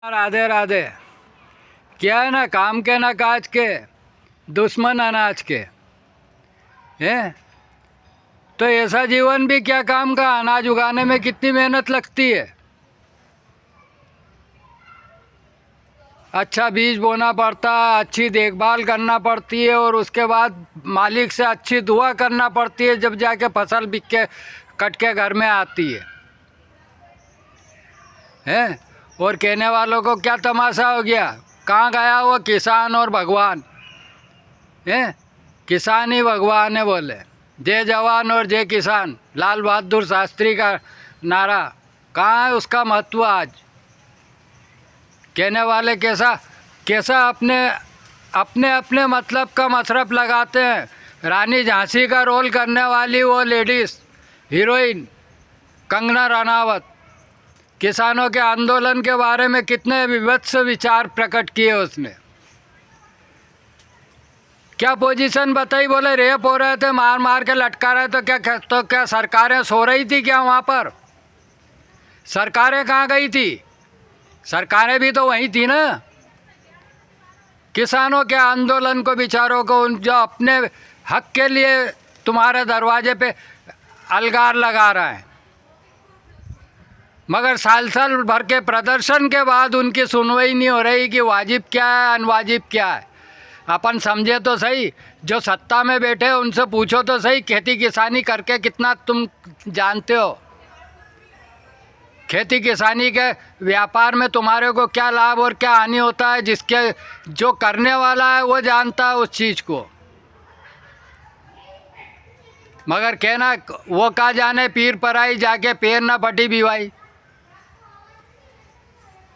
राधे राधे। क्या है ना, काम के ना काज के, दुश्मन अनाज के हैं। तो ऐसा जीवन भी क्या काम का। अनाज उगाने में कितनी मेहनत लगती है। अच्छा बीज बोना पड़ता है, अच्छी देखभाल करना पड़ती है और उसके बाद मालिक से अच्छी दुआ करना पड़ती है, जब जाके फसल बिक के कट के घर में आती है हैं। और कहने वालों को क्या तमाशा हो गया, कहाँ गया वो किसान और भगवान हैं। किसान ही भगवान है बोले, जय जवान और जय किसान, लाल बहादुर शास्त्री का नारा। कहाँ है उसका महत्व आज। कहने वाले कैसा कैसा अपने अपने अपने मतलब का मसरफ लगाते हैं। रानी झांसी का रोल करने वाली वो लेडीज़ हीरोइन कंगना रनावत किसानों के आंदोलन के बारे में कितने विभत्स विचार प्रकट किए उसने। क्या पोजीशन बताई, बोले रेप हो रहे थे, मार मार के लटका रहे। तो क्या सरकारें सो रही थी क्या वहाँ पर। सरकारें कहाँ गई थी। सरकारें भी तो वहीं थी ना। किसानों के आंदोलन को, बेचारों को, उन जो अपने हक के लिए तुम्हारे दरवाजे पे अलगार लगा रहा है, मगर साल साल भर के प्रदर्शन के बाद उनकी सुनवाई नहीं हो रही कि वाजिब क्या है अनवाजिब क्या है। अपन समझे तो सही, जो सत्ता में बैठे हैं उनसे पूछो तो सही, खेती किसानी करके कितना तुम जानते हो। खेती किसानी के व्यापार में तुम्हारे को क्या लाभ और क्या हानि होता है, जिसके जो करने वाला है वो जानता है उस चीज़ को। मगर कहना वो का जाने पीर पराई, जाके पैर ना फटी बीवाई।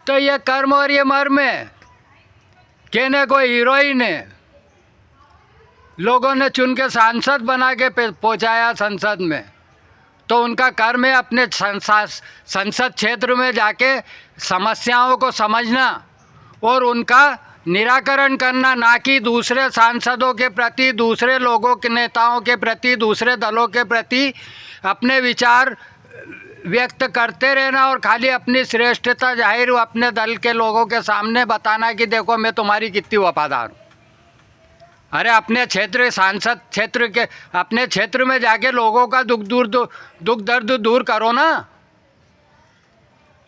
तो ये कर्म और ये मर्म है। कहने को हीरोइन है, लोगों ने चुन के सांसद बना के पहुँचाया संसद में, तो उनका कर्म है अपने संसद क्षेत्र में जाके समस्याओं को समझना और उनका निराकरण करना, ना कि दूसरे सांसदों के प्रति, दूसरे लोगों के नेताओं के प्रति, दूसरे दलों के प्रति अपने विचार व्यक्त करते रहना और खाली अपनी श्रेष्ठता जाहिर अपने दल के लोगों के सामने बताना कि देखो मैं तुम्हारी कितनी वफादार हूँ। अरे अपने क्षेत्र, सांसद क्षेत्र के अपने क्षेत्र में जाके लोगों का दुख दर्द दूर करो ना।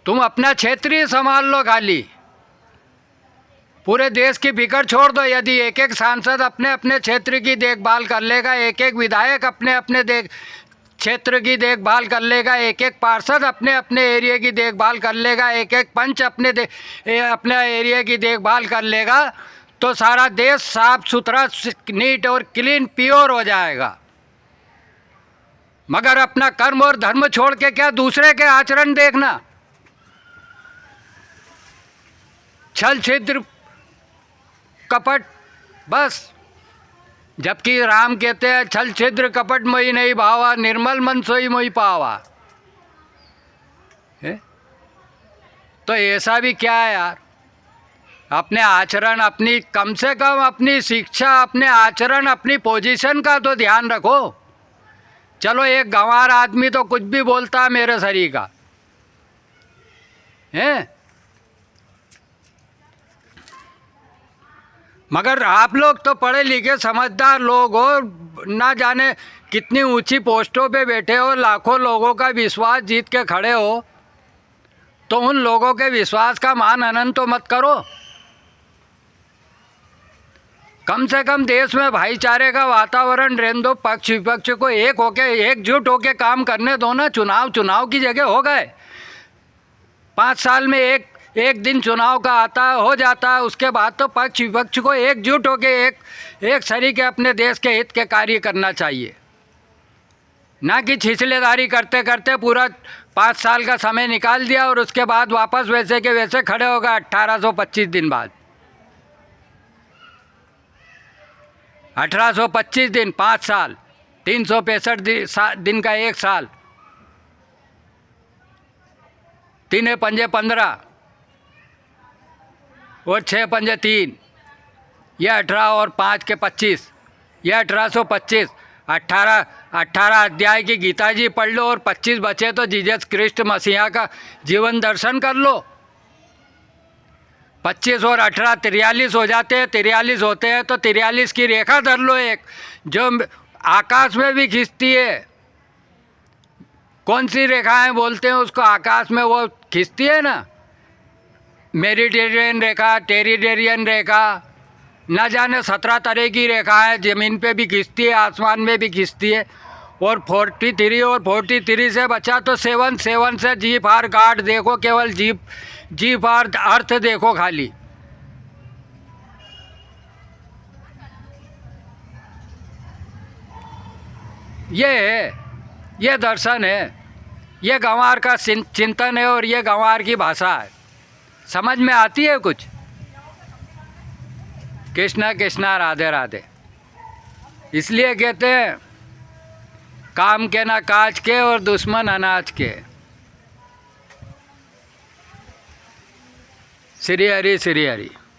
तुम अपना क्षेत्र ही संभाल लो, खाली पूरे देश की फिक्र छोड़ दो। यदि एक एक सांसद अपने अपने क्षेत्र की देखभाल कर लेगा, एक एक विधायक अपने अपने क्षेत्र की देखभाल कर लेगा, एक एक पार्षद अपने अपने एरिया की देखभाल कर लेगा, एक एक पंच अपने एरिया की देखभाल कर लेगा, तो सारा देश साफ सुथरा, नीट और क्लीन प्योर हो जाएगा। मगर अपना कर्म और धर्म छोड़ के क्या दूसरे के आचरण देखना, छल छिद्र कपट बस। जबकि राम कहते हैं छल छिद्र कपट मोहि नहीं भावा, निर्मल मन सोई मोहि पावा। तो ऐसा भी क्या है यार। अपने आचरण, अपनी कम से कम अपनी शिक्षा, अपने आचरण, अपनी पोजीशन का तो ध्यान रखो। चलो एक गंवार आदमी तो कुछ भी बोलता है मेरे शरीर का है, मगर आप लोग तो पढ़े लिखे समझदार लोग हो, ना जाने कितनी ऊंची पोस्टों पे बैठे हो, लाखों लोगों का विश्वास जीत के खड़े हो, तो उन लोगों के विश्वास का मान हनन तो मत करो। कम से कम देश में भाईचारे का वातावरण रहने दो। पक्ष विपक्ष को एक होके, एकजुट होके काम करने दो ना। चुनाव की जगह हो गए, 5 साल में एक दिन चुनाव का आता हो जाता है, उसके बाद तो पक्ष विपक्ष को एकजुट होके एक सरीके अपने देश के हित के कार्य करना चाहिए, ना कि छिछलेदारी करते करते पूरा 5 साल का समय निकाल दिया और उसके बाद वापस वैसे के वैसे खड़े हो गए 1825 दिन बाद। 1825 दिन 5 साल, 365 दिन का 1 साल, 3 पंजे 15 और 6 पंजे 3, यह 18 और 5 के 25, यह 1825। 18 अध्याय की गीता जी पढ़ लो और 25 बचे तो जीसस क्रिस्ट मसीहा का जीवन दर्शन कर लो। 25 और 18 43 हो जाते हैं, 43 होते हैं तो 43 की रेखा धर लो एक, जो आकाश में भी खिंचती है। कौन सी रेखाएं बोलते हैं उसको, आकाश में वो खिंचती है ना, मेडिटेरियन रेखा, टेरिडेरियन रेखा, न जाने 17 तरह की रेखा है, ज़मीन पे भी खिंचती है, आसमान में भी खिंचती है। और 43 और 43 से बचा तो 7 से जी फार गाड देखो, केवल जी फार अर्थ देखो खाली। ये है, ये दर्शन है, ये गंवार का चिंतन है और ये गंवार की भाषा है। समझ में आती है कुछ? कृष्णा कृष्णा राधे राधे। इसलिए कहते हैं काम के ना काज के और दुश्मन अनाज के। श्री हरि श्री हरि।